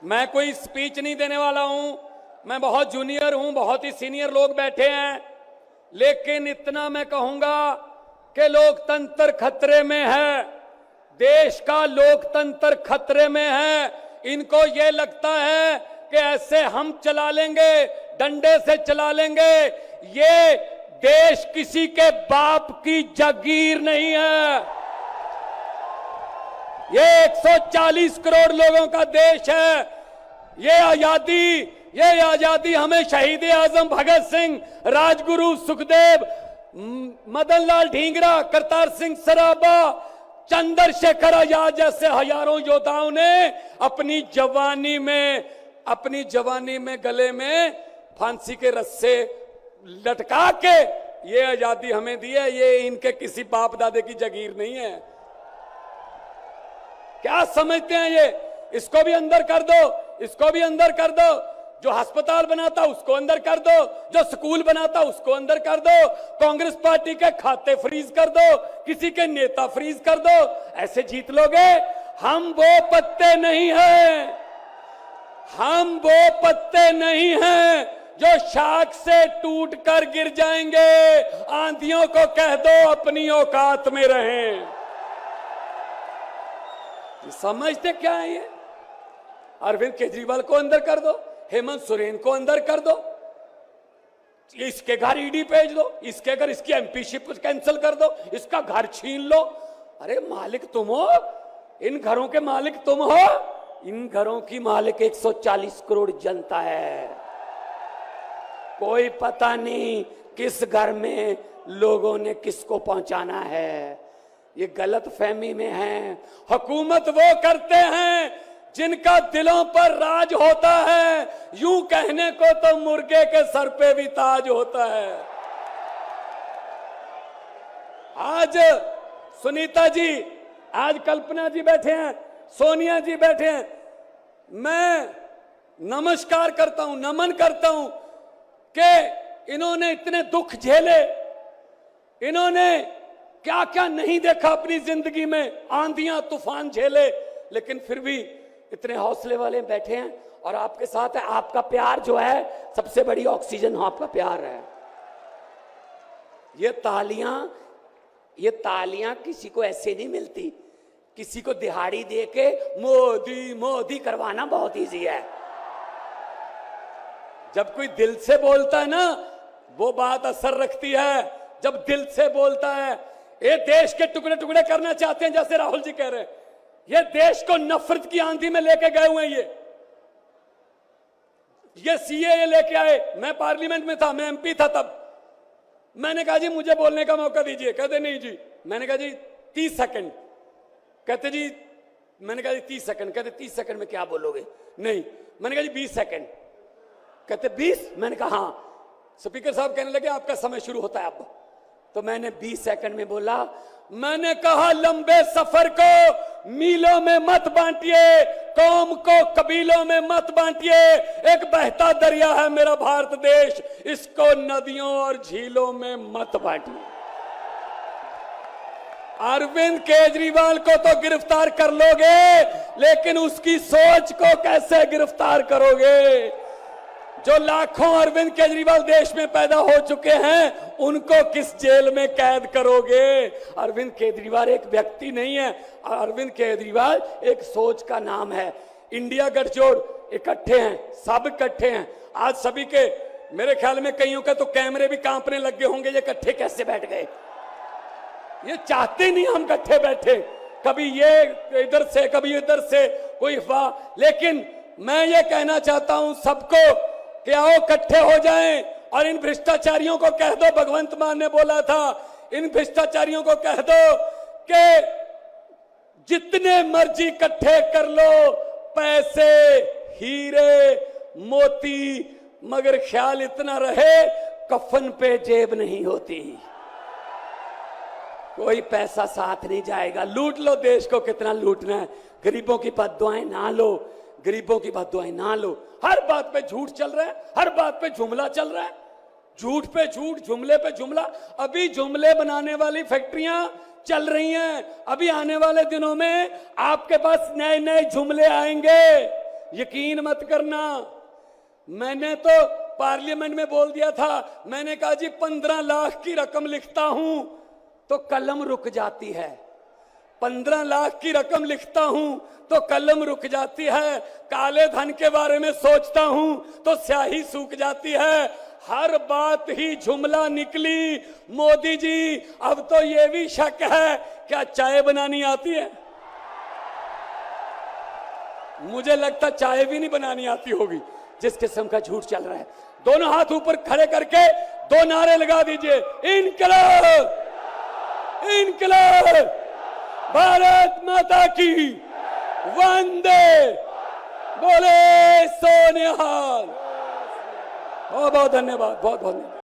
मैं कोई स्पीच नहीं देने वाला हूं, मैं बहुत जूनियर हूं, बहुत ही सीनियर लोग बैठे हैं, लेकिन इतना मैं कहूंगा कि लोकतंत्र खतरे में है, देश का लोकतंत्र खतरे में है। इनको ये लगता है कि ऐसे हम चला लेंगे, डंडे से चला लेंगे। ये देश किसी के बाप की जागीर नहीं है, ये 140 करोड़ लोगों का देश है। ये आजादी हमें शहीद आजम भगत सिंह, राजगुरु सुखदेव, मदन लाल ढींगरा, करतार सिंह सराबा, चंद्रशेखर आजाद जैसे हजारों योद्धाओं ने अपनी जवानी में गले में फांसी के रस्से लटका के ये आजादी हमें दी है। ये इनके किसी बाप दादे की जागीर नहीं है। क्या समझते हैं ये? इसको भी अंदर कर दो, इसको भी अंदर कर दो। जो अस्पताल बनाता उसको अंदर कर दो, जो स्कूल बनाता उसको अंदर कर दो, कांग्रेस पार्टी के खाते फ्रीज कर दो, किसी के नेता फ्रीज कर दो। ऐसे जीत लोगे? हम वो पत्ते नहीं हैं, हम वो पत्ते नहीं हैं जो शाख से टूट कर गिर जाएंगे। आंधियों को कह दो अपनी औकात में रहें। समझते क्या है ये? अरविंद केजरीवाल को अंदर कर दो, हेमंत सोरेन को अंदर कर दो, इसके घर ईडी भेज दो, इसके घर इसकी एमपीशिप कैंसिल कर दो, इसका घर छीन लो। अरे मालिक तुम हो, इन घरों के मालिक तुम हो। इन घरों की मालिक 140 करोड़ जनता है। कोई पता नहीं किस घर में लोगों ने किसको पहुंचाना है। ये गलत फहमी में है। हुकूमत वो करते हैं जिनका दिलों पर राज होता है। यूं कहने को तो मुर्गे के सर पे भी ताज होता है। आज सुनीता जी, आज कल्पना जी बैठे हैं, सोनिया जी बैठे हैं। मैं नमस्कार करता हूं, नमन करता हूं कि इन्होंने इतने दुख झेले, इन्होंने क्या क्या नहीं देखा अपनी जिंदगी में, आंधियां तूफान झेले, लेकिन फिर भी इतने हौसले वाले बैठे हैं और आपके साथ है। आपका प्यार जो है सबसे बड़ी ऑक्सीजन आपका प्यार है। ये तालियां किसी को ऐसे नहीं मिलती। किसी को दिहाड़ी दे के मोदी मोदी करवाना बहुत इजी है। जब कोई दिल से बोलता है ना, वो बात असर रखती है। जब दिल से बोलता है, ये देश के टुकड़े टुकड़े करना चाहते हैं, जैसे राहुल जी कह रहे हैं। ये देश को नफरत की आंधी में लेके गए हुए हैं। ये सीएए लेके आए। मैं पार्लियामेंट में था, मैं एमपी था तब। मैंने कहा जी मुझे बोलने का मौका दीजिए। कहते नहीं जी। मैंने कहा जी 30 सेकंड। कहते जी, मैंने कहा जी 30 सेकंड। कहते 30 सेकंड में क्या बोलोगे? नहीं। मैंने कहा जी 20 सेकंड। कहते 20? मैंने कहा हाँ। स्पीकर साहब कहने लगे आपका समय शुरू होता है अब। तो मैंने 20 सेकंड में बोला, मैंने कहा लंबे सफर को मीलों में मत बांटिए, कौम को कबीलों में मत बांटिए। एक बहता दरिया है मेरा भारत देश, इसको नदियों और झीलों में मत बांटिए। अरविंद केजरीवाल को तो गिरफ्तार कर लोगे, लेकिन उसकी सोच को कैसे गिरफ्तार करोगे? जो लाखों अरविंद केजरीवाल देश में पैदा हो चुके हैं, उनको किस जेल में कैद करोगे? अरविंद केजरीवाल एक व्यक्ति नहीं है, अरविंद केजरीवाल एक सोच का नाम है। इंडिया गठजोड़ इकट्ठे हैं, सब इकट्ठे हैं। आज सभी के, मेरे ख्याल में कईयों के तो कैमरे भी कांपने लग गए होंगे, ये इकट्ठे कैसे बैठ गए? ये चाहते नहीं हम इकट्ठे बैठे, कभी ये इधर से कभी इधर से, कोई अफवाह। लेकिन मैं ये कहना चाहता हूं सबको कि आओ इकट्ठे हो जाएं और इन भ्रष्टाचारियों को कह दो, भगवंत मान ने बोला था, इन भ्रष्टाचारियों को कह दो कि जितने मर्जी इकट्ठे कर लो पैसे, हीरे, मोती, मगर ख्याल इतना रहे कफन पे जेब नहीं होती। कोई पैसा साथ नहीं जाएगा। लूट लो देश को, कितना लूटना है। गरीबों की बद्दुआएं ना लो, गरीबों की बद्दुआएं ना लो। हर बात पे झूठ चल रहा है, हर बात पे जुमला चल रहा है, झूठ पे झूठ, जुमले पे जुमला। अभी जुमले बनाने वाली फैक्ट्रियां चल रही हैं। अभी आने वाले दिनों में आपके पास नए नए जुमले आएंगे। यकीन मत करना, मैंने तो पार्लियामेंट में बोल दिया था, मैंने कहा जी 15 लाख की रकम लिखता हूं तो कलम रुक जाती है, 15 लाख की रकम लिखता हूं तो कलम रुक जाती है, काले धन के बारे में सोचता हूं तो स्याही सूख जाती है, हर बात ही जुमला निकली। मोदी जी अब तो ये भी शक है, क्या चाय बनानी आती है? मुझे लगता चाय भी नहीं बनानी आती होगी, जिस किस्म का झूठ चल रहा है। दोनों हाथ ऊपर खड़े करके 2 नारे लगा दीजिए, इनकलाब, इनकलाब, भारत माता की, वंदे, बोले सोनिहाल। बहुत बहुत धन्यवाद, बहुत बहुत धन्यवाद।